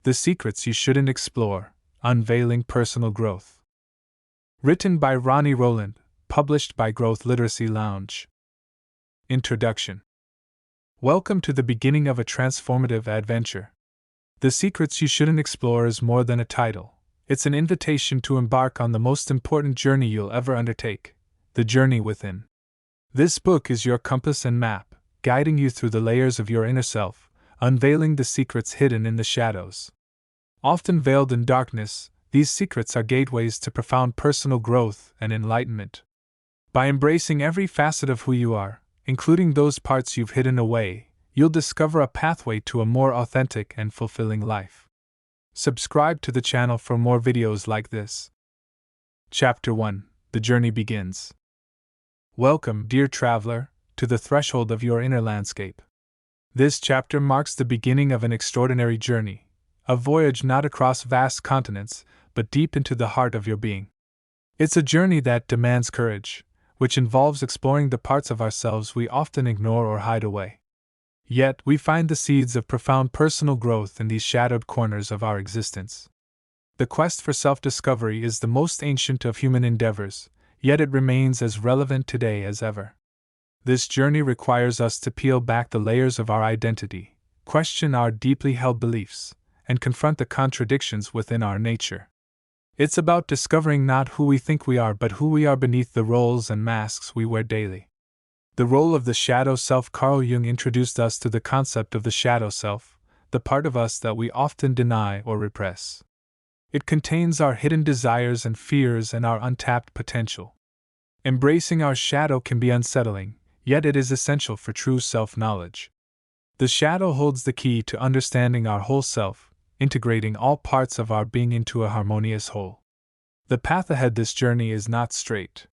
The Secrets You Shouldn't Explore, Unveiling Personal Growth. Written by Rony Roland, published by Growth Literacy Lounge. Introduction. Welcome to the beginning of a transformative adventure. The Secrets You Shouldn't Explore is more than a title. It's an invitation to embark on the most important journey you'll ever undertake, the journey within. This book is your compass and map, guiding you through the layers of your inner self, unveiling the secrets hidden in the shadows. Often veiled in darkness, these secrets are gateways to profound personal growth and enlightenment. By embracing every facet of who you are, including those parts you've hidden away, you'll discover a pathway to a more authentic and fulfilling life. Subscribe to the channel for more videos like this. Chapter 1: The Journey Begins. Welcome, dear traveler, to the threshold of your inner landscape. This chapter marks the beginning of an extraordinary journey, a voyage not across vast continents, but deep into the heart of your being. It's a journey that demands courage, which involves exploring the parts of ourselves we often ignore or hide away. Yet, we find the seeds of profound personal growth in these shadowed corners of our existence. The quest for self-discovery is the most ancient of human endeavors, yet it remains as relevant today as ever. This journey requires us to peel back the layers of our identity, question our deeply held beliefs, and confront the contradictions within our nature. It's about discovering not who we think we are but who we are beneath the roles and masks we wear daily. The role of the shadow self. Carl Jung introduced us to the concept of the shadow self, the part of us that we often deny or repress. It contains our hidden desires and fears and our untapped potential. Embracing our shadow can be unsettling, yet it is essential for true self-knowledge. The shadow holds the key to understanding our whole self, integrating all parts of our being into a harmonious whole. The path ahead this journey is not straight.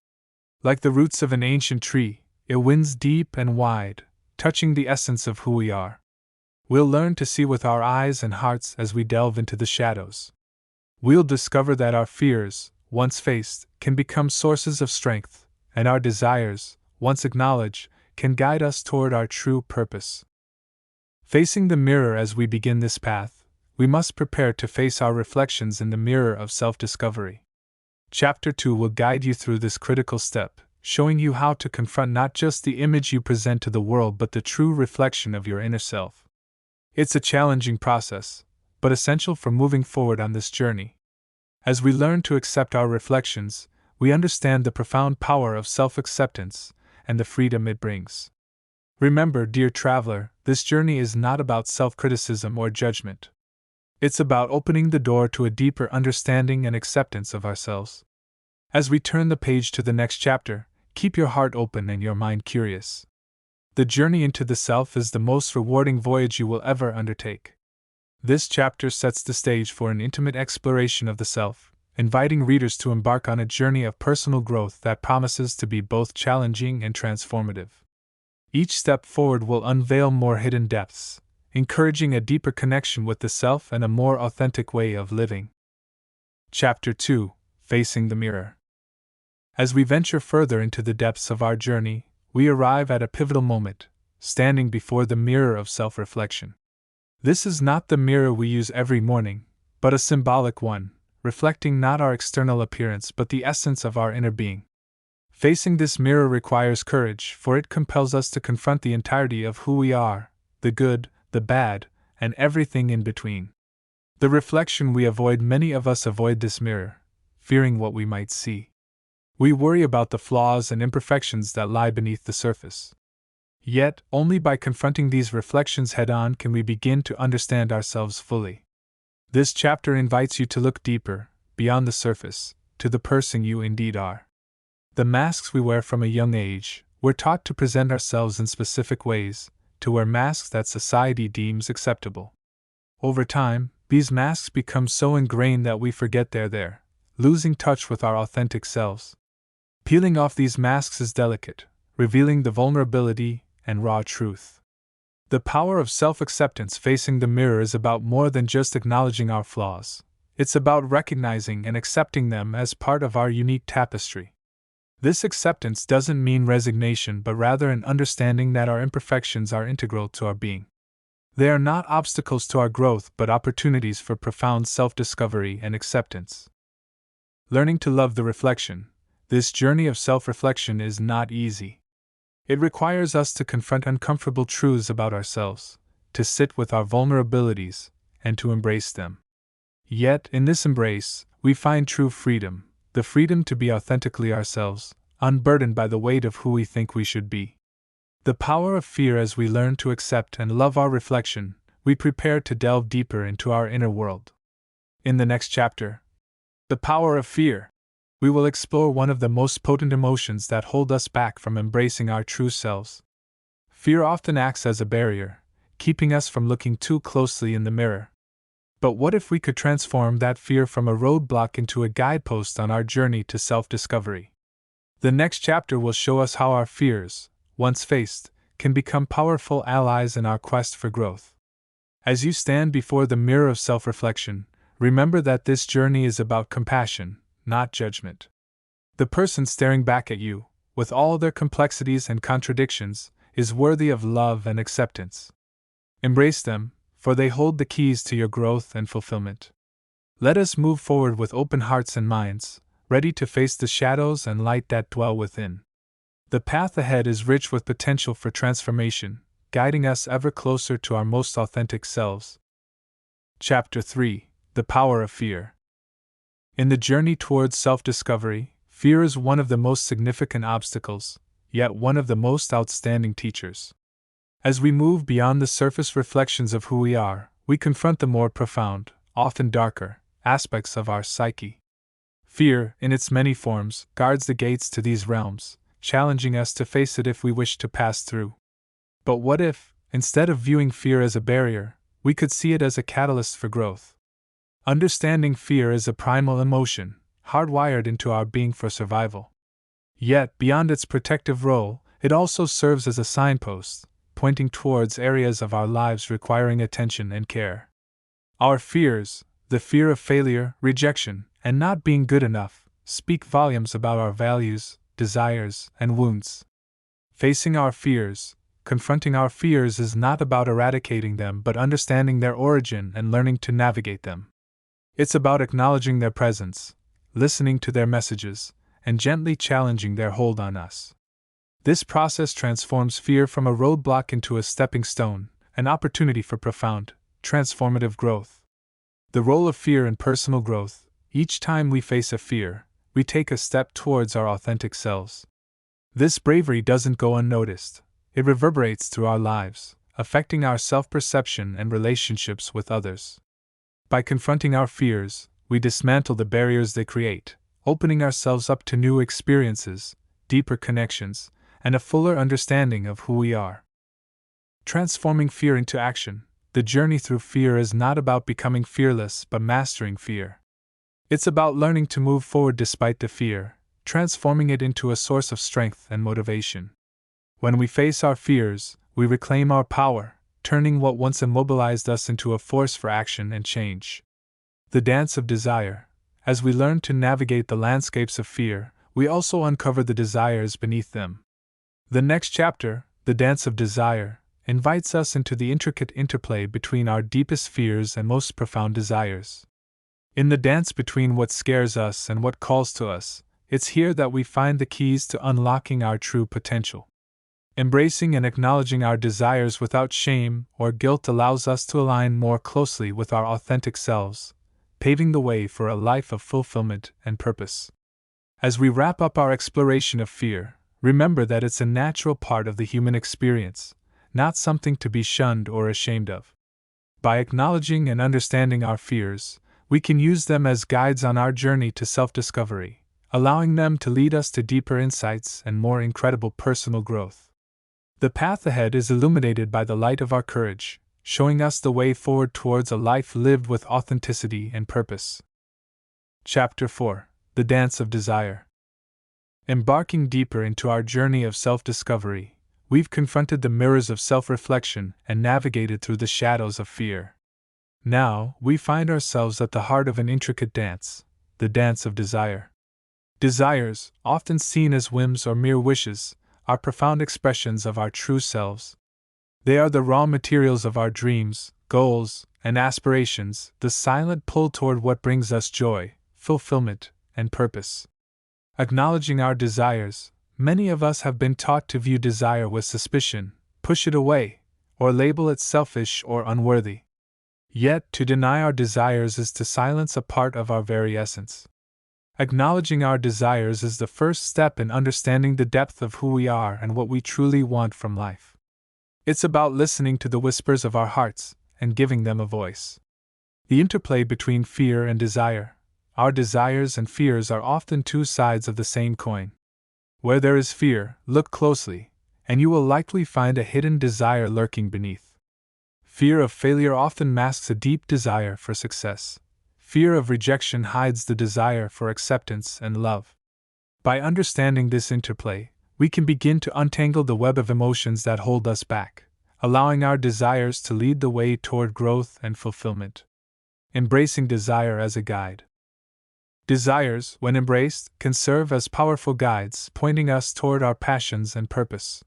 Like the roots of an ancient tree, it winds deep and wide, touching the essence of who we are. We'll learn to see with our eyes and hearts as we delve into the shadows. We'll discover that our fears, once faced, can become sources of strength, and our desires, once acknowledged, can guide us toward our true purpose. Facing the mirror. As we begin this path, we must prepare to face our reflections in the mirror of self-discovery. Chapter 2 will guide you through this critical step, showing you how to confront not just the image you present to the world but the true reflection of your inner self. It's a challenging process, but essential for moving forward on this journey. As we learn to accept our reflections, we understand the profound power of self-acceptance and the freedom it brings. Remember, dear traveler, this journey is not about self-criticism or judgment. It's about opening the door to a deeper understanding and acceptance of ourselves. As we turn the page to the next chapter, keep your heart open and your mind curious. The journey into the self is the most rewarding voyage you will ever undertake. This chapter sets the stage for an intimate exploration of the self, inviting readers to embark on a journey of personal growth that promises to be both challenging and transformative. Each step forward will unveil more hidden depths, encouraging a deeper connection with the self and a more authentic way of living. Chapter 2: Facing the Mirror. As we venture further into the depths of our journey, we arrive at a pivotal moment, standing before the mirror of self-reflection. This is not the mirror we use every morning, but a symbolic one, reflecting not our external appearance but the essence of our inner being. Facing this mirror requires courage, for it compels us to confront the entirety of who we are, the good, the bad, and everything in between. The reflection we avoid. Many of us avoid this mirror, fearing what we might see. We worry about the flaws and imperfections that lie beneath the surface. Yet, only by confronting these reflections head-on can we begin to understand ourselves fully. This chapter invites you to look deeper, beyond the surface, to the person you indeed are. The masks we wear from a young age. We're taught to present ourselves in specific ways, to wear masks that society deems acceptable. Over time, these masks become so ingrained that we forget they're there, losing touch with our authentic selves. Peeling off these masks is delicate, revealing the vulnerability and raw truth. The power of self-acceptance. Facing the mirror is about more than just acknowledging our flaws. It's about recognizing and accepting them as part of our unique tapestry. This acceptance doesn't mean resignation but rather an understanding that our imperfections are integral to our being. They are not obstacles to our growth but opportunities for profound self-discovery and acceptance. Learning to love the reflection. This journey of self-reflection is not easy. It requires us to confront uncomfortable truths about ourselves, to sit with our vulnerabilities, and to embrace them. Yet, in this embrace, we find true freedom, the freedom to be authentically ourselves, unburdened by the weight of who we think we should be. The power of fear. As we learn to accept and love our reflection, we prepare to delve deeper into our inner world. In the next chapter, The Power of Fear, we will explore one of the most potent emotions that hold us back from embracing our true selves. Fear often acts as a barrier, keeping us from looking too closely in the mirror. But what if we could transform that fear from a roadblock into a guidepost on our journey to self-discovery? The next chapter will show us how our fears, once faced, can become powerful allies in our quest for growth. As you stand before the mirror of self-reflection, remember that this journey is about compassion, not judgment. The person staring back at you, with all their complexities and contradictions, is worthy of love and acceptance. Embrace them, for they hold the keys to your growth and fulfillment. Let us move forward with open hearts and minds, ready to face the shadows and light that dwell within. The path ahead is rich with potential for transformation, guiding us ever closer to our most authentic selves. Chapter 3: The Power of Fear. In the journey towards self-discovery, fear is one of the most significant obstacles, yet one of the most outstanding teachers. As we move beyond the surface reflections of who we are, we confront the more profound, often darker, aspects of our psyche. Fear, in its many forms, guards the gates to these realms, challenging us to face it if we wish to pass through. But what if, instead of viewing fear as a barrier, we could see it as a catalyst for growth? Understanding fear is a primal emotion, hardwired into our being for survival. Yet, beyond its protective role, it also serves as a signpost, pointing towards areas of our lives requiring attention and care. Our fears, the fear of failure, rejection, and not being good enough, speak volumes about our values, desires, and wounds. Facing our fears, confronting our fears is not about eradicating them but understanding their origin and learning to navigate them. It's about acknowledging their presence, listening to their messages, and gently challenging their hold on us. This process transforms fear from a roadblock into a stepping stone, an opportunity for profound, transformative growth. The role of fear in personal growth. Each time we face a fear, we take a step towards our authentic selves. This bravery doesn't go unnoticed. It reverberates through our lives, affecting our self-perception and relationships with others. By confronting our fears, we dismantle the barriers they create, opening ourselves up to new experiences, deeper connections, and a fuller understanding of who we are. Transforming fear into action. The journey through fear is not about becoming fearless but mastering fear. It's about learning to move forward despite the fear, transforming it into a source of strength and motivation. When we face our fears, we reclaim our power, turning what once immobilized us into a force for action and change. The Dance of Desire. As we learn to navigate the landscapes of fear, we also uncover the desires beneath them. The next chapter, The Dance of Desire, invites us into the intricate interplay between our deepest fears and most profound desires. In the dance between what scares us and what calls to us, it's here that we find the keys to unlocking our true potential. Embracing and acknowledging our desires without shame or guilt allows us to align more closely with our authentic selves, paving the way for a life of fulfillment and purpose. As we wrap up our exploration of fear, remember that it's a natural part of the human experience, not something to be shunned or ashamed of. By acknowledging and understanding our fears, we can use them as guides on our journey to self-discovery, allowing them to lead us to deeper insights and more incredible personal growth. The path ahead is illuminated by the light of our courage, showing us the way forward towards a life lived with authenticity and purpose. Chapter 4: The Dance of Desire. Embarking deeper into our journey of self-discovery, we've confronted the mirrors of self-reflection and navigated through the shadows of fear. Now, we find ourselves at the heart of an intricate dance, the dance of desire. Desires, often seen as whims or mere wishes, are profound expressions of our true selves. They are the raw materials of our dreams, goals, and aspirations, the silent pull toward what brings us joy, fulfillment, and purpose. Acknowledging our desires, many of us have been taught to view desire with suspicion, push it away, or label it selfish or unworthy. Yet, to deny our desires is to silence a part of our very essence. Acknowledging our desires is the first step in understanding the depth of who we are and what we truly want from life. It's about listening to the whispers of our hearts and giving them a voice. The interplay between fear and desire. Our desires and fears are often two sides of the same coin. Where there is fear, look closely, and you will likely find a hidden desire lurking beneath. Fear of failure often masks a deep desire for success. Fear of rejection hides the desire for acceptance and love. By understanding this interplay, we can begin to untangle the web of emotions that hold us back, allowing our desires to lead the way toward growth and fulfillment. Embracing desire as a guide. Desires, when embraced, can serve as powerful guides, pointing us toward our passions and purpose.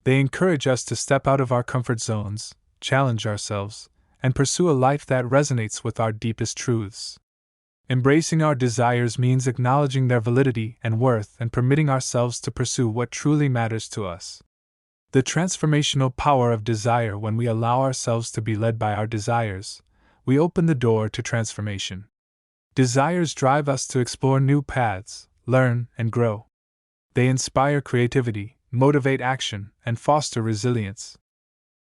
They encourage us to step out of our comfort zones, challenge ourselves, and pursue a life that resonates with our deepest truths. Embracing our desires means acknowledging their validity and worth and permitting ourselves to pursue what truly matters to us. The transformational power of desire. When we allow ourselves to be led by our desires, we open the door to transformation. Desires drive us to explore new paths, learn, and grow. They inspire creativity, motivate action, and foster resilience.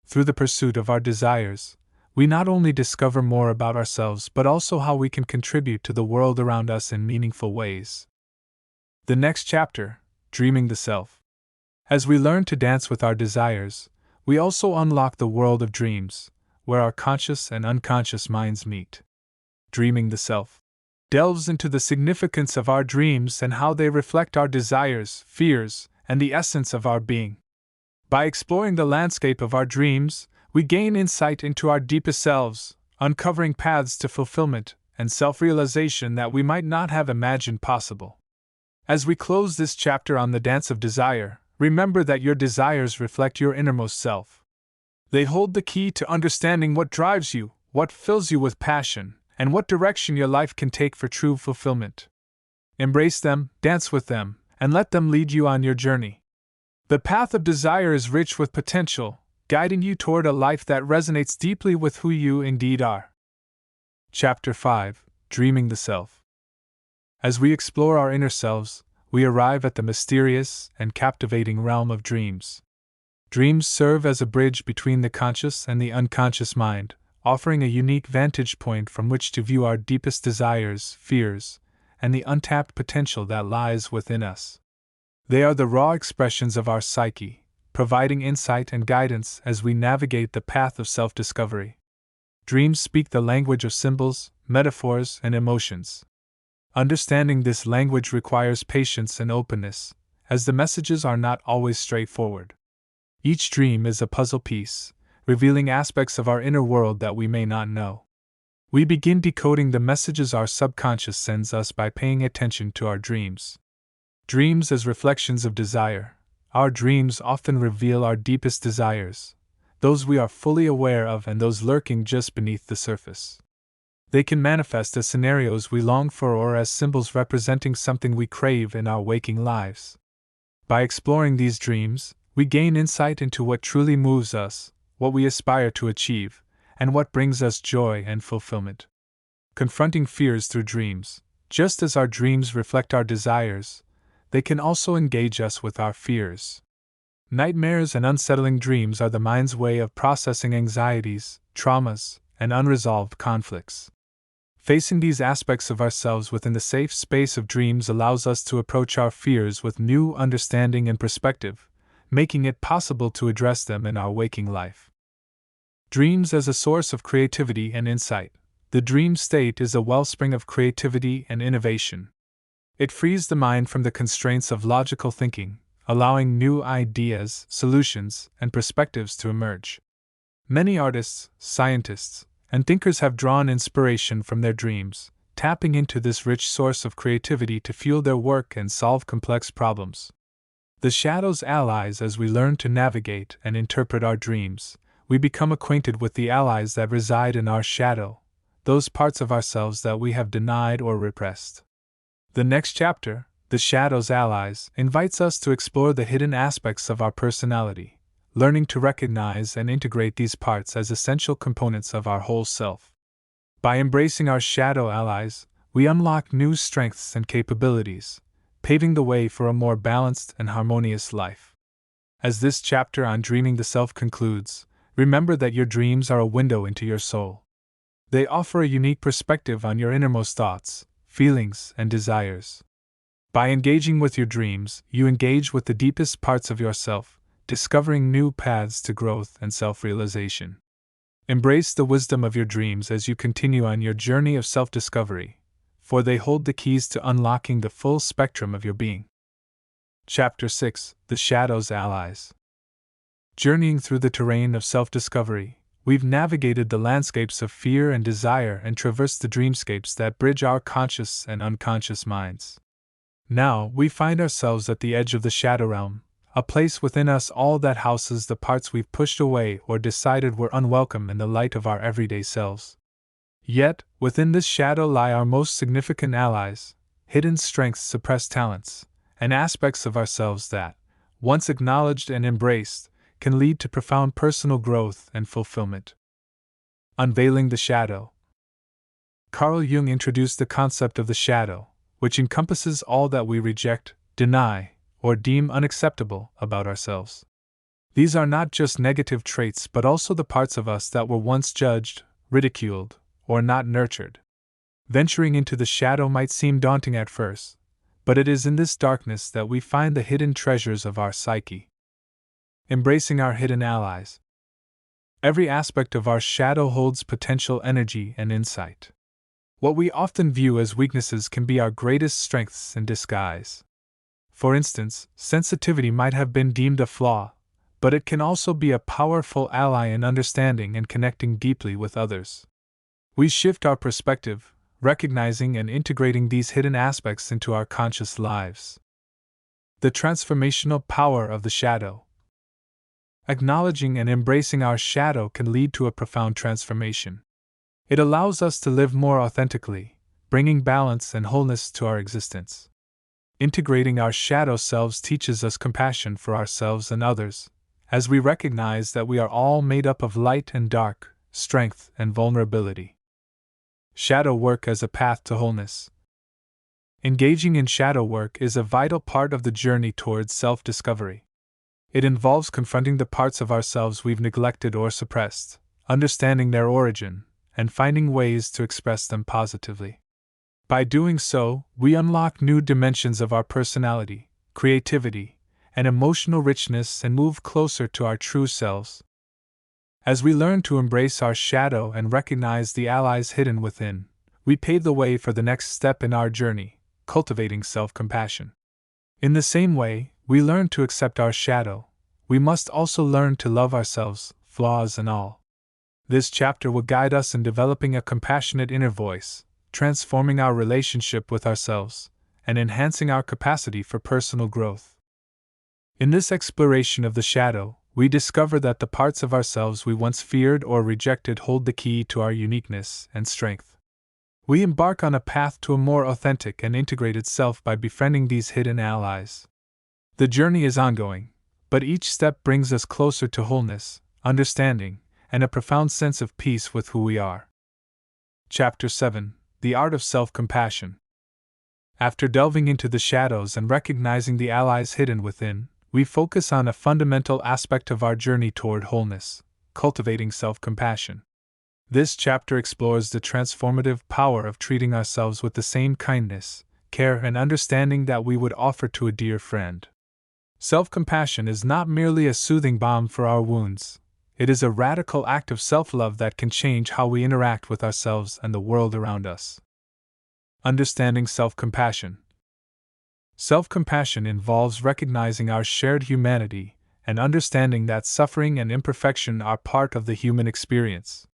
Through the pursuit of our desires, we not only discover more about ourselves but also how we can contribute to the world around us in meaningful ways. The next chapter, Dreaming the Self. As we learn to dance with our desires, we also unlock the world of dreams, where our conscious and unconscious minds meet. Dreaming the Self delves into the significance of our dreams and how they reflect our desires, fears, and the essence of our being. By exploring the landscape of our dreams, we gain insight into our deepest selves, uncovering paths to fulfillment and self-realization that we might not have imagined possible. As we close this chapter on the dance of desire, remember that your desires reflect your innermost self. They hold the key to understanding what drives you, what fills you with passion, and what direction your life can take for true fulfillment. Embrace them, dance with them, and let them lead you on your journey. The path of desire is rich with potential, guiding you toward a life that resonates deeply with who you indeed are. Chapter 5, Dreaming the Self. As we explore our inner selves, we arrive at the mysterious and captivating realm of dreams. Dreams serve as a bridge between the conscious and the unconscious mind, offering a unique vantage point from which to view our deepest desires, fears, and the untapped potential that lies within us. They are the raw expressions of our psyche, providing insight and guidance as we navigate the path of self-discovery. Dreams speak the language of symbols, metaphors, and emotions. Understanding this language requires patience and openness, as the messages are not always straightforward. Each dream is a puzzle piece, revealing aspects of our inner world that we may not know. We begin decoding the messages our subconscious sends us by paying attention to our dreams. Dreams as reflections of desire. Our dreams often reveal our deepest desires, those we are fully aware of and those lurking just beneath the surface. They can manifest as scenarios we long for or as symbols representing something we crave in our waking lives. By exploring these dreams, we gain insight into what truly moves us, what we aspire to achieve, and what brings us joy and fulfillment. Confronting fears through dreams. Just as our dreams reflect our desires, they can also engage us with our fears. Nightmares and unsettling dreams are the mind's way of processing anxieties, traumas, and unresolved conflicts. Facing these aspects of ourselves within the safe space of dreams allows us to approach our fears with new understanding and perspective, making it possible to address them in our waking life. Dreams as a source of creativity and insight. The dream state is a wellspring of creativity and innovation. It frees the mind from the constraints of logical thinking, allowing new ideas, solutions, and perspectives to emerge. Many artists, scientists, and thinkers have drawn inspiration from their dreams, tapping into this rich source of creativity to fuel their work and solve complex problems. The shadow's allies. As we learn to navigate and interpret our dreams, we become acquainted with the allies that reside in our shadow, those parts of ourselves that we have denied or repressed. The next chapter, The Shadow's Allies, invites us to explore the hidden aspects of our personality, learning to recognize and integrate these parts as essential components of our whole self. By embracing our shadow allies, we unlock new strengths and capabilities, paving the way for a more balanced and harmonious life. As this chapter on dreaming the self concludes, remember that your dreams are a window into your soul. They offer a unique perspective on your innermost thoughts, feelings, and desires. By engaging with your dreams, you engage with the deepest parts of yourself, discovering new paths to growth and self-realization. Embrace the wisdom of your dreams as you continue on your journey of self-discovery, for they hold the keys to unlocking the full spectrum of your being. Chapter 6: The Shadow's Allies. Journeying through the terrain of self-discovery, we've navigated the landscapes of fear and desire and traversed the dreamscapes that bridge our conscious and unconscious minds. Now, we find ourselves at the edge of the shadow realm, a place within us all that houses the parts we've pushed away or decided were unwelcome in the light of our everyday selves. Yet, within this shadow lie our most significant allies, hidden strengths, suppressed talents, and aspects of ourselves that, once acknowledged and embraced, can lead to profound personal growth and fulfillment. Unveiling the Shadow. Carl Jung introduced the concept of the shadow, which encompasses all that we reject, deny, or deem unacceptable about ourselves. These are not just negative traits but also the parts of us that were once judged, ridiculed, or not nurtured. Venturing into the shadow might seem daunting at first, but it is in this darkness that we find the hidden treasures of our psyche. Embracing our hidden allies. Every aspect of our shadow holds potential energy and insight. What we often view as weaknesses can be our greatest strengths in disguise. For instance, sensitivity might have been deemed a flaw, but it can also be a powerful ally in understanding and connecting deeply with others. We shift our perspective, recognizing and integrating these hidden aspects into our conscious lives. The transformational power of the shadow. Acknowledging and embracing our shadow can lead to a profound transformation. It allows us to live more authentically, bringing balance and wholeness to our existence. Integrating our shadow selves teaches us compassion for ourselves and others, as we recognize that we are all made up of light and dark, strength and vulnerability. Shadow work as a path to wholeness. Engaging in shadow work is a vital part of the journey towards self-discovery. It involves confronting the parts of ourselves we've neglected or suppressed, understanding their origin, and finding ways to express them positively. By doing so, we unlock new dimensions of our personality, creativity, and emotional richness and move closer to our true selves. As we learn to embrace our shadow and recognize the allies hidden within, we pave the way for the next step in our journey, cultivating self-compassion. In the same way, we learn to accept our shadow, we must also learn to love ourselves, flaws and all. This chapter will guide us in developing a compassionate inner voice, transforming our relationship with ourselves, and enhancing our capacity for personal growth. In this exploration of the shadow, we discover that the parts of ourselves we once feared or rejected hold the key to our uniqueness and strength. We embark on a path to a more authentic and integrated self by befriending these hidden allies. The journey is ongoing, but each step brings us closer to wholeness, understanding, and a profound sense of peace with who we are. Chapter 7: The Art of Self-Compassion. After delving into the shadows and recognizing the allies hidden within, we focus on a fundamental aspect of our journey toward wholeness, cultivating self-compassion. This chapter explores the transformative power of treating ourselves with the same kindness, care, and understanding that we would offer to a dear friend. Self-compassion is not merely a soothing balm for our wounds. It is a radical act of self-love that can change how we interact with ourselves and the world around us. Understanding self-compassion. Self-compassion involves recognizing our shared humanity and understanding that suffering and imperfection are part of the human experience.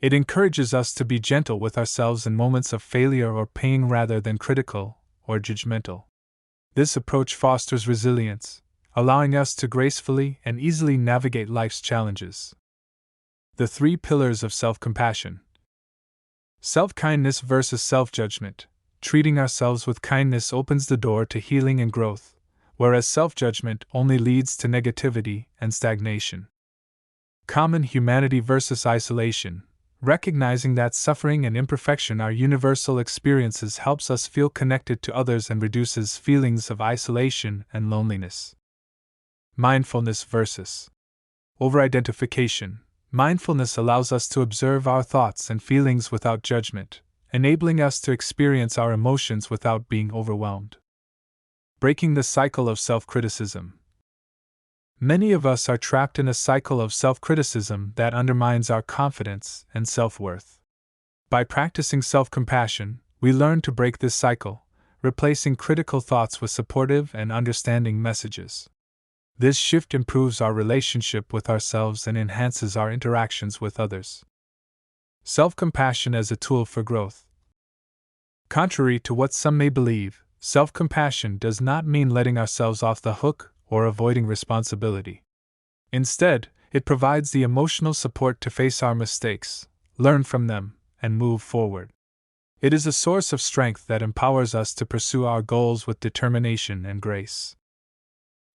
It encourages us to be gentle with ourselves in moments of failure or pain rather than critical or judgmental. This approach fosters resilience, allowing us to gracefully and easily navigate life's challenges. The 3 pillars of self-compassion. Self-kindness versus self-judgment. Treating ourselves with kindness opens the door to healing and growth, whereas self-judgment only leads to negativity and stagnation. Common humanity versus isolation. Recognizing that suffering and imperfection are universal experiences helps us feel connected to others and reduces feelings of isolation and loneliness. Mindfulness versus over-identification. Mindfulness allows us to observe our thoughts and feelings without judgment, enabling us to experience our emotions without being overwhelmed. Breaking the cycle of self-criticism. Many of us are trapped in a cycle of self-criticism that undermines our confidence and self-worth. By practicing self-compassion, we learn to break this cycle, replacing critical thoughts with supportive and understanding messages. This shift improves our relationship with ourselves and enhances our interactions with others. Self-compassion as a tool for growth. Contrary to what some may believe, self-compassion does not mean letting ourselves off the hook or avoiding responsibility. Instead, it provides the emotional support to face our mistakes, learn from them, and move forward. It is a source of strength that empowers us to pursue our goals with determination and grace.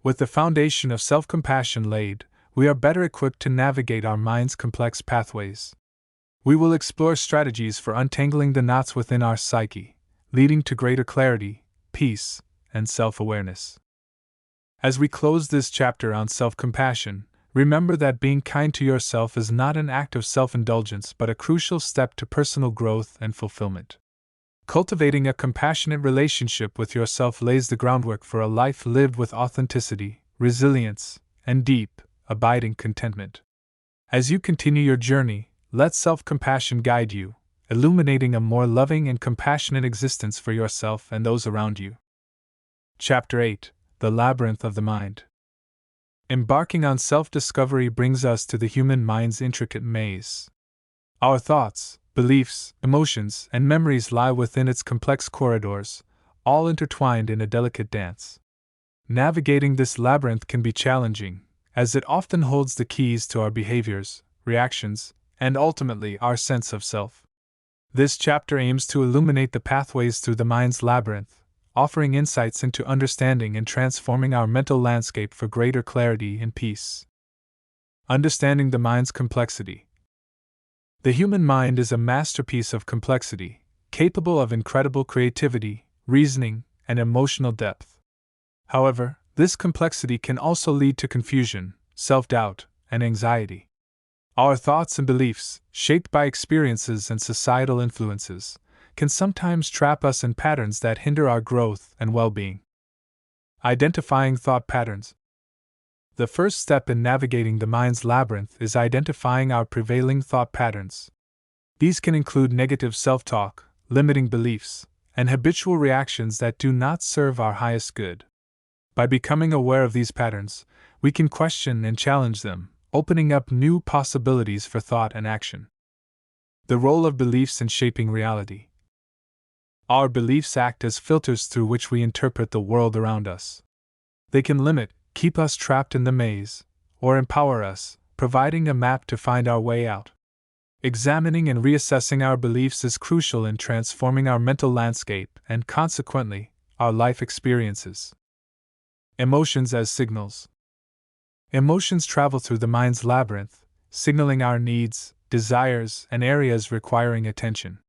With the foundation of self-compassion laid, we are better equipped to navigate our mind's complex pathways. We will explore strategies for untangling the knots within our psyche, leading to greater clarity, peace, and self-awareness. As we close this chapter on self-compassion, remember that being kind to yourself is not an act of self-indulgence but a crucial step to personal growth and fulfillment. Cultivating a compassionate relationship with yourself lays the groundwork for a life lived with authenticity, resilience, and deep, abiding contentment. As you continue your journey, let self-compassion guide you, illuminating a more loving and compassionate existence for yourself and those around you. Chapter 8: The Labyrinth of the Mind. Embarking on self-discovery brings us to the human mind's intricate maze. Our thoughts, beliefs, emotions, and memories lie within its complex corridors, all intertwined in a delicate dance. Navigating this labyrinth can be challenging, as it often holds the keys to our behaviors, reactions, and ultimately our sense of self. This chapter aims to illuminate the pathways through the mind's labyrinth, offering insights into understanding and transforming our mental landscape for greater clarity and peace. Understanding the mind's complexity. The human mind is a masterpiece of complexity, capable of incredible creativity, reasoning, and emotional depth. However, this complexity can also lead to confusion, self-doubt, and anxiety. Our thoughts and beliefs, shaped by experiences and societal influences, can sometimes trap us in patterns that hinder our growth and well-being. Identifying thought patterns. The first step in navigating the mind's labyrinth is identifying our prevailing thought patterns. These can include negative self-talk, limiting beliefs, and habitual reactions that do not serve our highest good. By becoming aware of these patterns, we can question and challenge them, opening up new possibilities for thought and action. The role of beliefs in shaping reality. Our beliefs act as filters through which we interpret the world around us. They can limit, keep us trapped in the maze, or empower us, providing a map to find our way out. Examining and reassessing our beliefs is crucial in transforming our mental landscape and, consequently, our life experiences. Emotions as signals. Emotions travel through the mind's labyrinth, signaling our needs, desires, and areas requiring attention.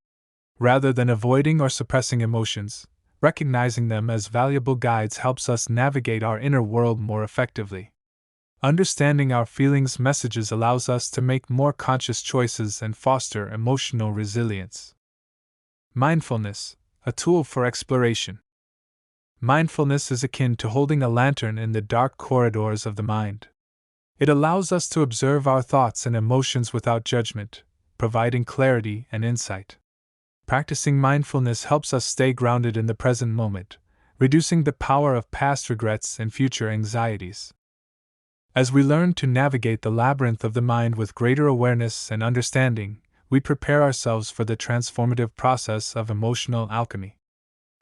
Rather than avoiding or suppressing emotions, recognizing them as valuable guides helps us navigate our inner world more effectively. Understanding our feelings' messages allows us to make more conscious choices and foster emotional resilience. Mindfulness, a tool for exploration. Mindfulness is akin to holding a lantern in the dark corridors of the mind. It allows us to observe our thoughts and emotions without judgment, providing clarity and insight. Practicing mindfulness helps us stay grounded in the present moment, reducing the power of past regrets and future anxieties. As we learn to navigate the labyrinth of the mind with greater awareness and understanding, we prepare ourselves for the transformative process of emotional alchemy.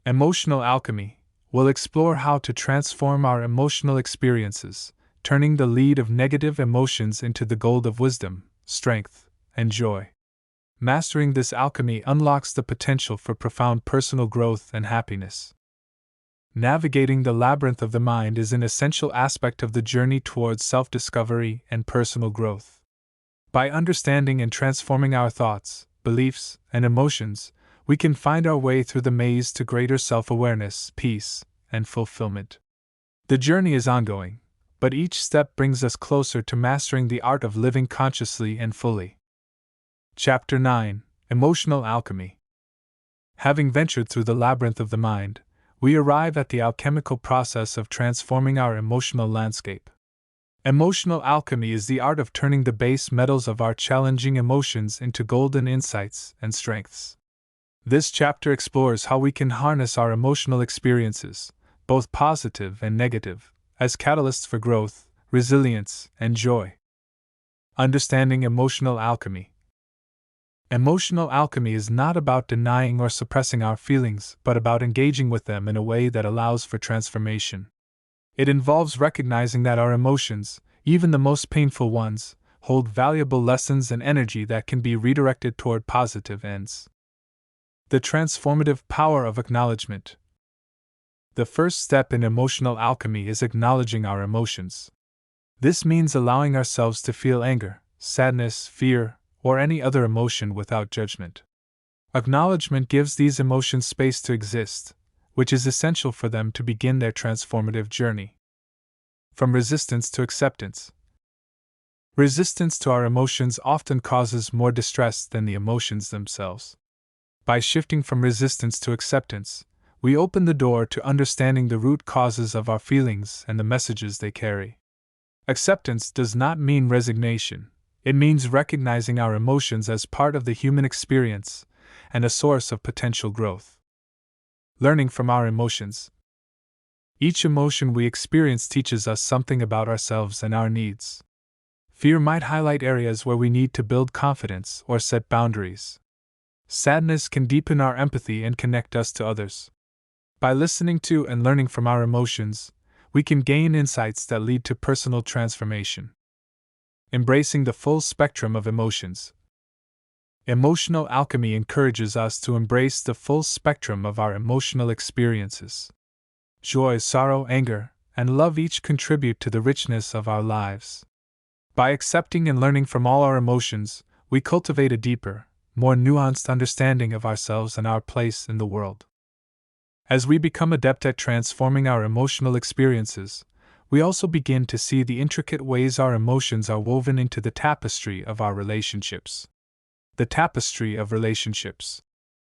Emotional alchemy, we'll explore how to transform our emotional experiences, turning the lead of negative emotions into the gold of wisdom, strength, and joy. Mastering this alchemy unlocks the potential for profound personal growth and happiness. Navigating the labyrinth of the mind is an essential aspect of the journey towards self-discovery and personal growth. By understanding and transforming our thoughts, beliefs, and emotions, we can find our way through the maze to greater self-awareness, peace, and fulfillment. The journey is ongoing, but each step brings us closer to mastering the art of living consciously and fully. Chapter 9: Emotional Alchemy. Having ventured through the labyrinth of the mind, we arrive at the alchemical process of transforming our emotional landscape. Emotional alchemy is the art of turning the base metals of our challenging emotions into golden insights and strengths. This chapter explores how we can harness our emotional experiences, both positive and negative, as catalysts for growth, resilience, and joy. Understanding emotional alchemy. Emotional alchemy is not about denying or suppressing our feelings, but about engaging with them in a way that allows for transformation. It involves recognizing that our emotions, even the most painful ones, hold valuable lessons and energy that can be redirected toward positive ends. The transformative power of acknowledgement. The first step in emotional alchemy is acknowledging our emotions. This means allowing ourselves to feel anger, sadness, fear, or any other emotion without judgment. Acknowledgement gives these emotions space to exist, which is essential for them to begin their transformative journey. From resistance to acceptance. Resistance to our emotions often causes more distress than the emotions themselves. By shifting from resistance to acceptance, we open the door to understanding the root causes of our feelings and the messages they carry. Acceptance does not mean resignation, it means recognizing our emotions as part of the human experience and a source of potential growth. Learning from our emotions. Each emotion we experience teaches us something about ourselves and our needs. Fear might highlight areas where we need to build confidence or set boundaries. Sadness can deepen our empathy and connect us to others. By listening to and learning from our emotions, we can gain insights that lead to personal transformation. Embracing the full spectrum of emotions. Emotional alchemy encourages us to embrace the full spectrum of our emotional experiences. Joy, sorrow, anger, and love each contribute to the richness of our lives. By accepting and learning from all our emotions, we cultivate a deeper, more nuanced understanding of ourselves and our place in the world. As we become adept at transforming our emotional experiences, we also begin to see the intricate ways our emotions are woven into the tapestry of our relationships. The tapestry of relationships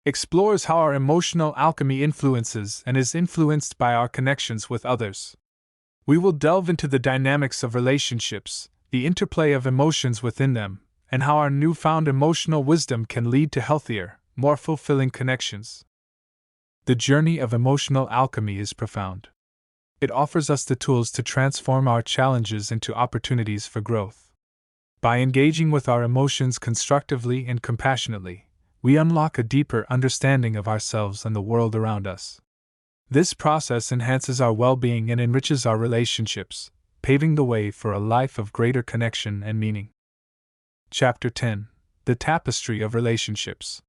explores how our emotional alchemy influences and is influenced by our connections with others. We will delve into the dynamics of relationships, the interplay of emotions within them, and how our newfound emotional wisdom can lead to healthier, more fulfilling connections. The journey of emotional alchemy is profound. It offers us the tools to transform our challenges into opportunities for growth. By engaging with our emotions constructively and compassionately, we unlock a deeper understanding of ourselves and the world around us. This process enhances our well-being and enriches our relationships, paving the way for a life of greater connection and meaning. Chapter 10: The Tapestry of Relationships.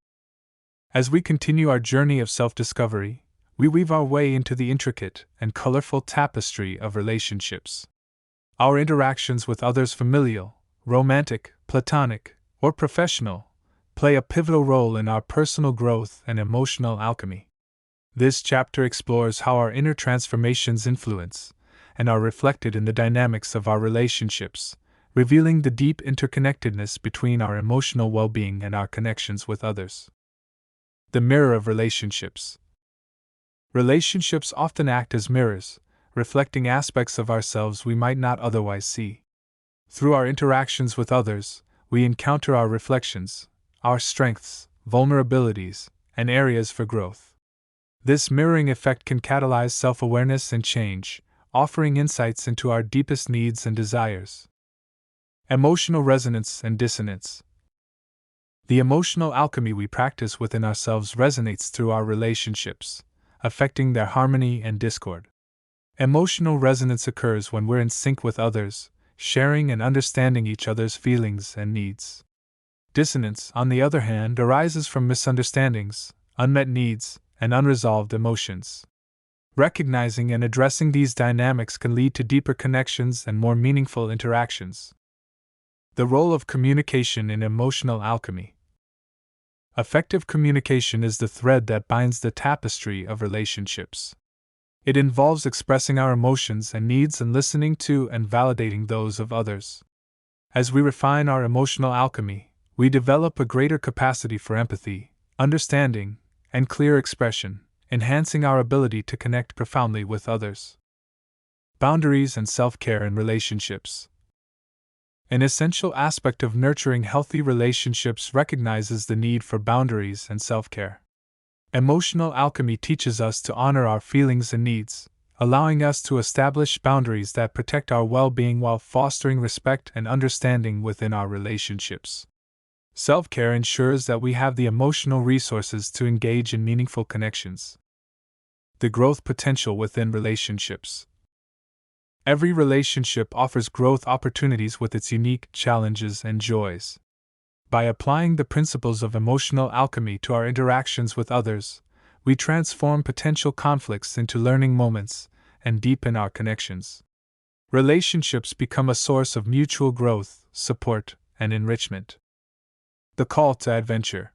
As we continue our journey of self-discovery, we weave our way into the intricate and colorful tapestry of relationships. Our interactions with others, familial, romantic, platonic, or professional, play a pivotal role in our personal growth and emotional alchemy. This chapter explores how our inner transformations influence and are reflected in the dynamics of our relationships, revealing the deep interconnectedness between our emotional well-being and our connections with others. The mirror of relationships. Relationships often act as mirrors, reflecting aspects of ourselves we might not otherwise see. Through our interactions with others, we encounter our reflections, our strengths, vulnerabilities, and areas for growth. This mirroring effect can catalyze self-awareness and change, offering insights into our deepest needs and desires. Emotional resonance and dissonance. The emotional alchemy we practice within ourselves resonates through our relationships, affecting their harmony and discord. Emotional resonance occurs when we're in sync with others, sharing and understanding each other's feelings and needs. Dissonance, on the other hand, arises from misunderstandings, unmet needs, and unresolved emotions. Recognizing and addressing these dynamics can lead to deeper connections and more meaningful interactions. The role of communication in emotional alchemy. Effective communication is the thread that binds the tapestry of relationships. It involves expressing our emotions and needs and listening to and validating those of others. As we refine our emotional alchemy, we develop a greater capacity for empathy, understanding, and clear expression, enhancing our ability to connect profoundly with others. Boundaries and self-care in relationships. An essential aspect of nurturing healthy relationships recognizes the need for boundaries and self-care. Emotional alchemy teaches us to honor our feelings and needs, allowing us to establish boundaries that protect our well-being while fostering respect and understanding within our relationships. Self-care ensures that we have the emotional resources to engage in meaningful connections. The growth potential within relationships. Every relationship offers growth opportunities with its unique challenges and joys. By applying the principles of emotional alchemy to our interactions with others, we transform potential conflicts into learning moments and deepen our connections. Relationships become a source of mutual growth, support, and enrichment. The call to adventure.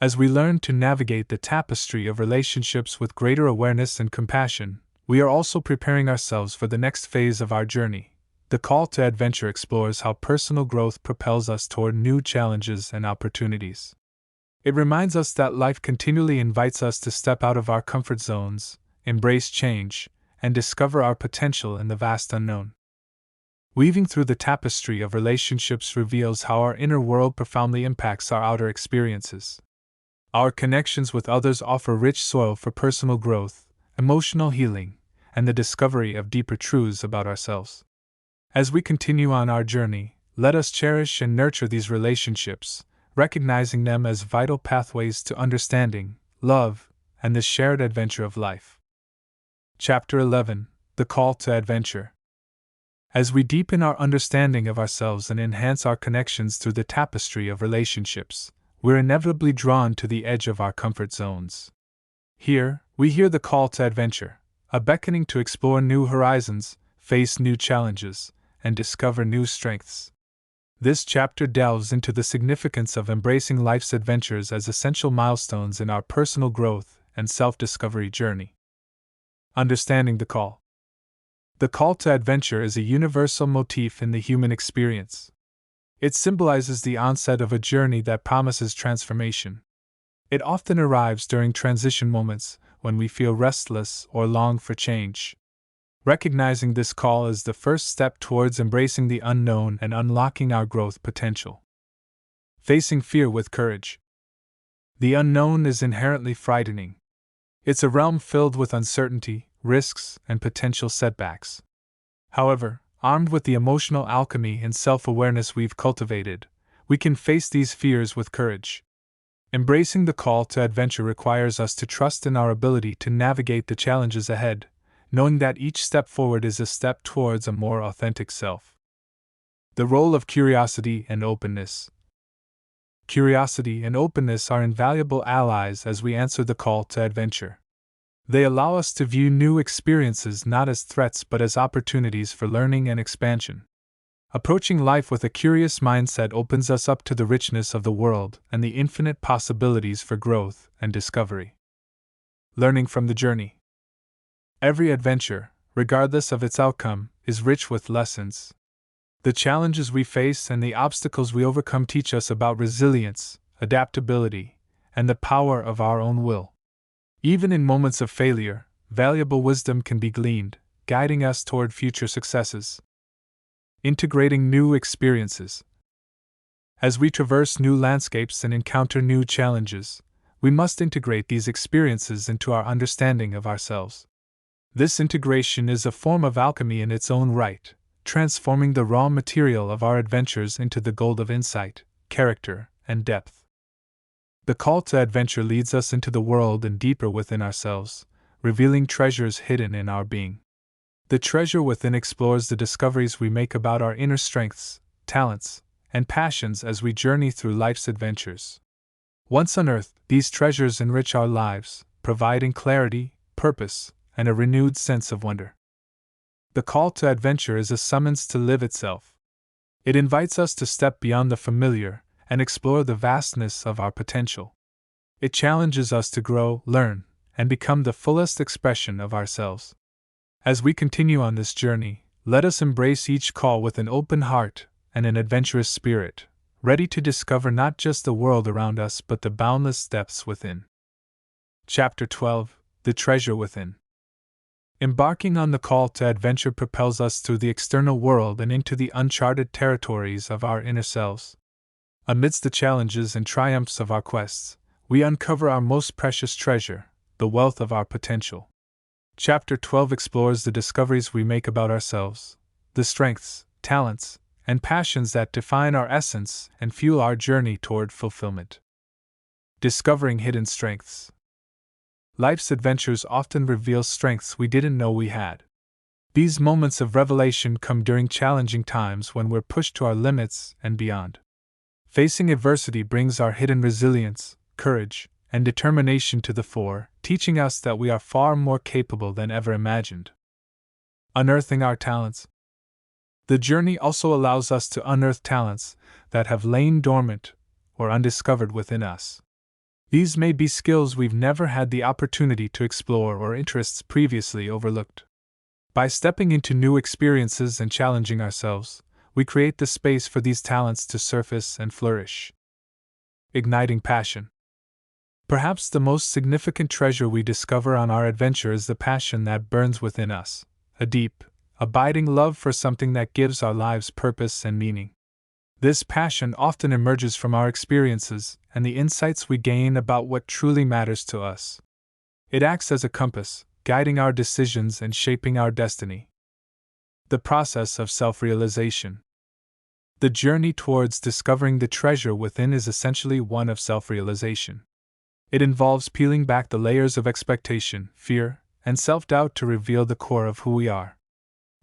As we learn to navigate the tapestry of relationships with greater awareness and compassion, we are also preparing ourselves for the next phase of our journey. The call to adventure explores how personal growth propels us toward new challenges and opportunities. It reminds us that life continually invites us to step out of our comfort zones, embrace change, and discover our potential in the vast unknown. Weaving through the tapestry of relationships reveals how our inner world profoundly impacts our outer experiences. Our connections with others offer rich soil for personal growth, emotional healing, and the discovery of deeper truths about ourselves. As we continue on our journey, let us cherish and nurture these relationships, recognizing them as vital pathways to understanding, love, and the shared adventure of life. Chapter 11: The Call to Adventure. As we deepen our understanding of ourselves and enhance our connections through the tapestry of relationships, we're inevitably drawn to the edge of our comfort zones. Here, we hear the call to adventure, a beckoning to explore new horizons, face new challenges, and discover new strengths. This chapter delves into the significance of embracing life's adventures as essential milestones in our personal growth and self-discovery journey. Understanding the call. The call to adventure is a universal motif in the human experience. It symbolizes the onset of a journey that promises transformation. It often arrives during transition moments, when we feel restless or long for change. Recognizing this call is the first step towards embracing the unknown and unlocking our growth potential. Facing fear with courage. The unknown is inherently frightening. It's a realm filled with uncertainty, risks, and potential setbacks. However, armed with the emotional alchemy and self-awareness we've cultivated, we can face these fears with courage. Embracing the call to adventure requires us to trust in our ability to navigate the challenges ahead, knowing that each step forward is a step towards a more authentic self. The role of curiosity and openness. Curiosity and openness are invaluable allies as we answer the call to adventure. They allow us to view new experiences not as threats but as opportunities for learning and expansion. Approaching life with a curious mindset opens us up to the richness of the world and the infinite possibilities for growth and discovery. Learning from the journey. Every adventure, regardless of its outcome, is rich with lessons. The challenges we face and the obstacles we overcome teach us about resilience, adaptability, and the power of our own will. Even in moments of failure, valuable wisdom can be gleaned, guiding us toward future successes. Integrating new experiences. As we traverse new landscapes and encounter new challenges, we must integrate these experiences into our understanding of ourselves. This integration is a form of alchemy in its own right, transforming the raw material of our adventures into the gold of insight, character, and depth. The call to adventure leads us into the world and deeper within ourselves, revealing treasures hidden in our being. The treasure within explores the discoveries we make about our inner strengths, talents, and passions as we journey through life's adventures. Once unearthed, these treasures enrich our lives, providing clarity, purpose, and a renewed sense of wonder. The call to adventure is a summons to live itself. It invites us to step beyond the familiar and explore the vastness of our potential. It challenges us to grow, learn, and become the fullest expression of ourselves. As we continue on this journey, let us embrace each call with an open heart and an adventurous spirit, ready to discover not just the world around us but the boundless depths within. Chapter 12: The Treasure Within. Embarking on the call to adventure propels us through the external world and into the uncharted territories of our inner selves. Amidst the challenges and triumphs of our quests, we uncover our most precious treasure, the wealth of our potential. Chapter 12 explores the discoveries we make about ourselves, the strengths, talents, and passions that define our essence and fuel our journey toward fulfillment. Discovering hidden strengths. Life's adventures often reveal strengths we didn't know we had. These moments of revelation come during challenging times when we're pushed to our limits and beyond. Facing adversity brings our hidden resilience, courage, and determination to the fore, teaching us that we are far more capable than ever imagined. Unearthing our talents. The journey also allows us to unearth talents that have lain dormant or undiscovered within us. These may be skills we've never had the opportunity to explore or interests previously overlooked. By stepping into new experiences and challenging ourselves, we create the space for these talents to surface and flourish. Igniting passion. Perhaps the most significant treasure we discover on our adventure is the passion that burns within us, a deep, abiding love for something that gives our lives purpose and meaning. This passion often emerges from our experiences and the insights we gain about what truly matters to us. It acts as a compass, guiding our decisions and shaping our destiny. The process of self-realization. The journey towards discovering the treasure within is essentially one of self-realization. It involves peeling back the layers of expectation, fear, and self-doubt to reveal the core of who we are.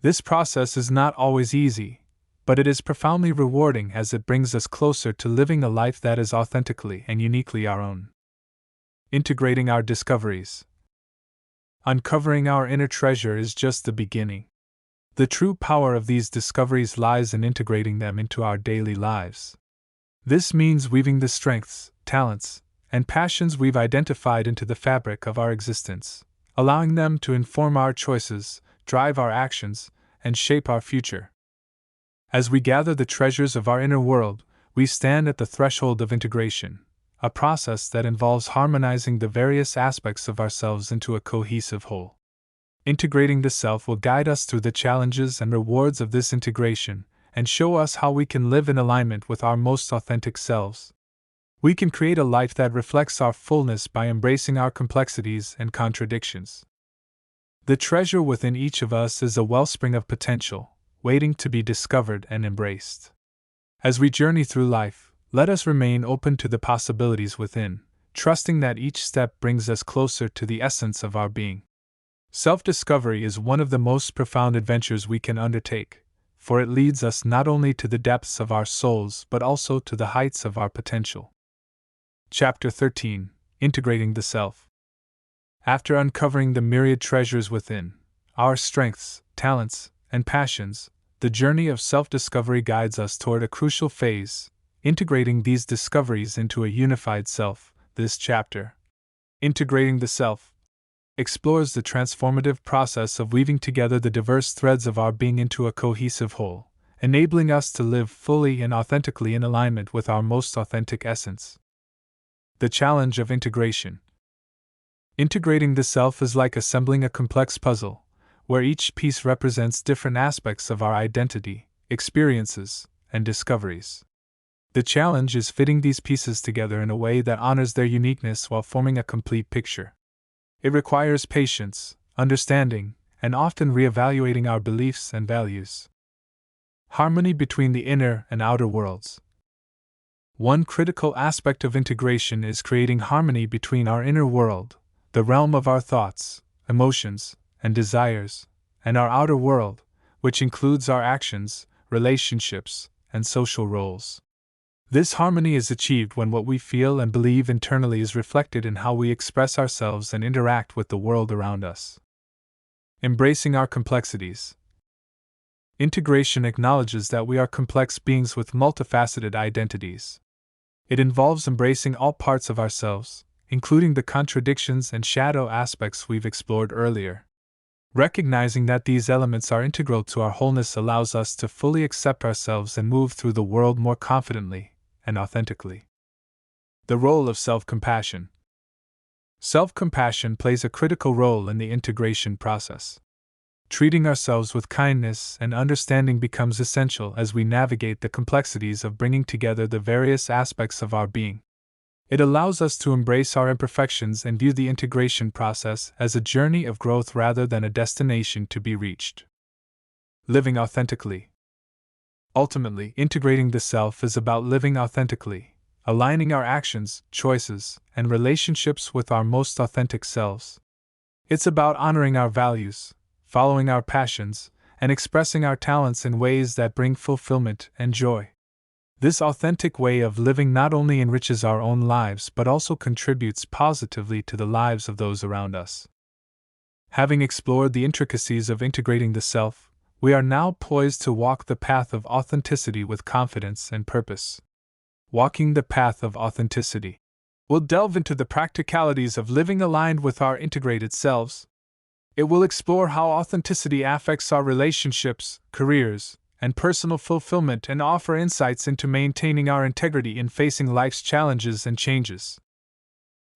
This process is not always easy, but it is profoundly rewarding as it brings us closer to living a life that is authentically and uniquely our own. Integrating our discoveries. Uncovering our inner treasure is just the beginning. The true power of these discoveries lies in integrating them into our daily lives. This means weaving the strengths, talents, and passions we've identified into the fabric of our existence, allowing them to inform our choices, drive our actions, and shape our future. As we gather the treasures of our inner world, we stand at the threshold of integration, a process that involves harmonizing the various aspects of ourselves into a cohesive whole. Integrating the self will guide us through the challenges and rewards of this integration, and show us how we can live in alignment with our most authentic selves. We can create a life that reflects our fullness by embracing our complexities and contradictions. The treasure within each of us is a wellspring of potential, waiting to be discovered and embraced. As we journey through life, let us remain open to the possibilities within, trusting that each step brings us closer to the essence of our being. Self-discovery is one of the most profound adventures we can undertake, for it leads us not only to the depths of our souls but also to the heights of our potential. Chapter 13: Integrating the Self. After uncovering the myriad treasures within, our strengths, talents, and passions, the journey of self-discovery guides us toward a crucial phase, integrating these discoveries into a unified self. This chapter, Integrating the Self, explores the transformative process of weaving together the diverse threads of our being into a cohesive whole, enabling us to live fully and authentically in alignment with our most authentic essence. The challenge of integration. Integrating the self is like assembling a complex puzzle, where each piece represents different aspects of our identity, experiences, and discoveries. The challenge is fitting these pieces together in a way that honors their uniqueness while forming a complete picture. It requires patience, understanding, and often reevaluating our beliefs and values. Harmony between the inner and outer worlds. One critical aspect of integration is creating harmony between our inner world, the realm of our thoughts, emotions, and desires, and our outer world, which includes our actions, relationships, and social roles. This harmony is achieved when what we feel and believe internally is reflected in how we express ourselves and interact with the world around us. Embracing our complexities. Integration acknowledges that we are complex beings with multifaceted identities. It involves embracing all parts of ourselves, including the contradictions and shadow aspects we've explored earlier. Recognizing that these elements are integral to our wholeness allows us to fully accept ourselves and move through the world more confidently and authentically. The role of self-compassion. Self-compassion plays a critical role in the integration process. Treating ourselves with kindness and understanding becomes essential as we navigate the complexities of bringing together the various aspects of our being. It allows us to embrace our imperfections and view the integration process as a journey of growth rather than a destination to be reached. Living authentically. Ultimately, integrating the self is about living authentically, aligning our actions, choices, and relationships with our most authentic selves. It's about honoring our values, following our passions, and expressing our talents in ways that bring fulfillment and joy. This authentic way of living not only enriches our own lives but also contributes positively to the lives of those around us. Having explored the intricacies of integrating the self, we are now poised to walk the path of authenticity with confidence and purpose. Walking the path of authenticity. We'll delve into the practicalities of living aligned with our integrated selves. It will explore how authenticity affects our relationships, careers, and personal fulfillment and offer insights into maintaining our integrity in facing life's challenges and changes.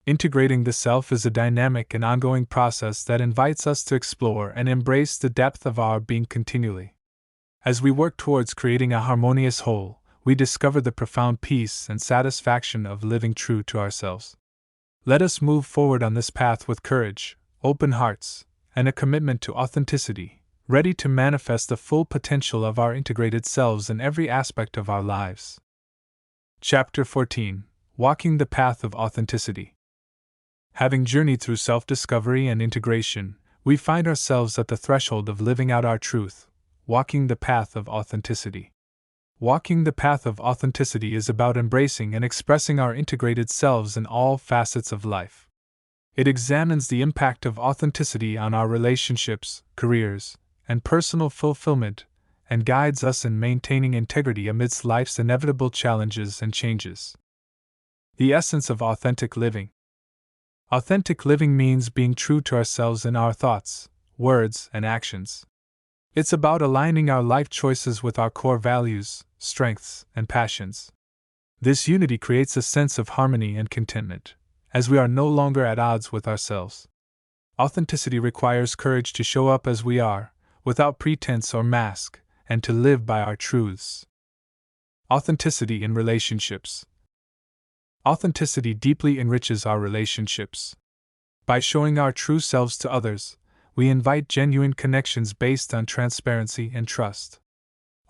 Integrating the self is a dynamic and ongoing process that invites us to explore and embrace the depth of our being continually. As we work towards creating a harmonious whole, we discover the profound peace and satisfaction of living true to ourselves. Let us move forward on this path with courage, open hearts, and a commitment to authenticity, ready to manifest the full potential of our integrated selves in every aspect of our lives. Chapter 14: Walking the Path of Authenticity. Having journeyed through self-discovery and integration, we find ourselves at the threshold of living out our truth, walking the path of authenticity. Walking the path of authenticity is about embracing and expressing our integrated selves in all facets of life. It examines the impact of authenticity on our relationships, careers, and personal fulfillment, and guides us in maintaining integrity amidst life's inevitable challenges and changes. The essence of authentic living. Authentic living means being true to ourselves in our thoughts, words, and actions. It's about aligning our life choices with our core values, strengths, and passions. This unity creates a sense of harmony and contentment, as we are no longer at odds with ourselves. Authenticity requires courage to show up as we are, without pretense or mask, and to live by our truths. Authenticity in relationships. Authenticity deeply enriches our relationships. By showing our true selves to others, we invite genuine connections based on transparency and trust.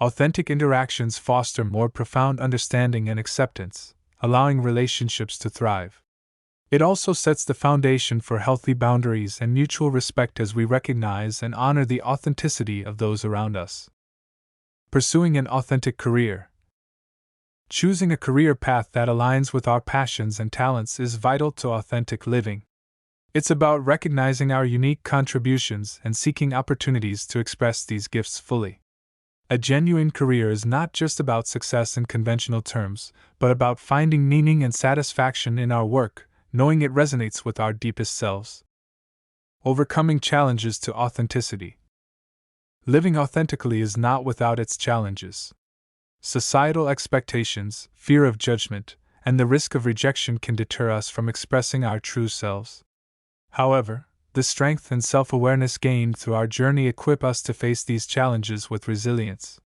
Authentic interactions foster more profound understanding and acceptance, allowing relationships to thrive. It also sets the foundation for healthy boundaries and mutual respect as we recognize and honor the authenticity of those around us. Pursuing an authentic career. Choosing a career path that aligns with our passions and talents is vital to authentic living. It's about recognizing our unique contributions and seeking opportunities to express these gifts fully. A genuine career is not just about success in conventional terms, but about finding meaning and satisfaction in our work, knowing it resonates with our deepest selves. Overcoming challenges to authenticity. Living authentically is not without its challenges. Societal expectations, fear of judgment, and the risk of rejection can deter us from expressing our true selves. However, the strength and self-awareness gained through our journey equip us to face these challenges with resilience.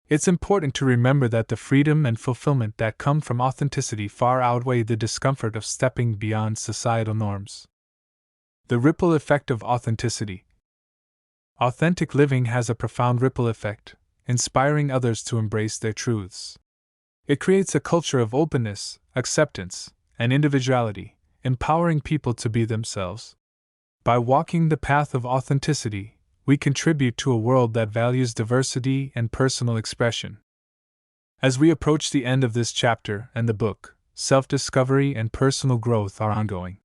It's important to remember that the freedom and fulfillment that come from authenticity far outweigh the discomfort of stepping beyond societal norms. The ripple effect of authenticity. Authentic living has a profound ripple effect, inspiring others to embrace their truths. It creates a culture of openness, acceptance, and individuality, empowering people to be themselves. By walking the path of authenticity, we contribute to a world that values diversity and personal expression. As we approach the end of this chapter and the book, self-discovery and personal growth are ongoing.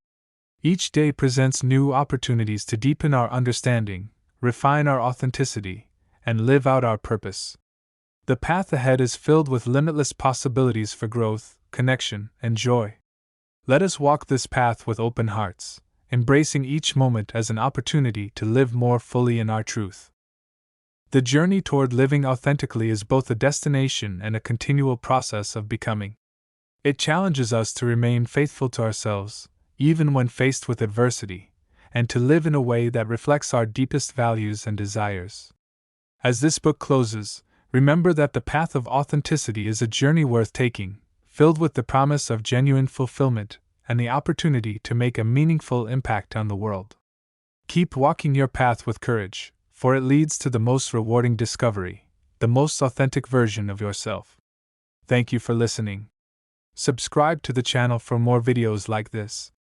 Each day presents new opportunities to deepen our understanding, refine our authenticity, and live out our purpose. The path ahead is filled with limitless possibilities for growth, connection, and joy. Let us walk this path with open hearts, embracing each moment as an opportunity to live more fully in our truth. The journey toward living authentically is both a destination and a continual process of becoming. It challenges us to remain faithful to ourselves, even when faced with adversity, and to live in a way that reflects our deepest values and desires. As this book closes, remember that the path of authenticity is a journey worth taking, filled with the promise of genuine fulfillment and the opportunity to make a meaningful impact on the world. Keep walking your path with courage, for it leads to the most rewarding discovery, the most authentic version of yourself. Thank you for listening. Subscribe to the channel for more videos like this.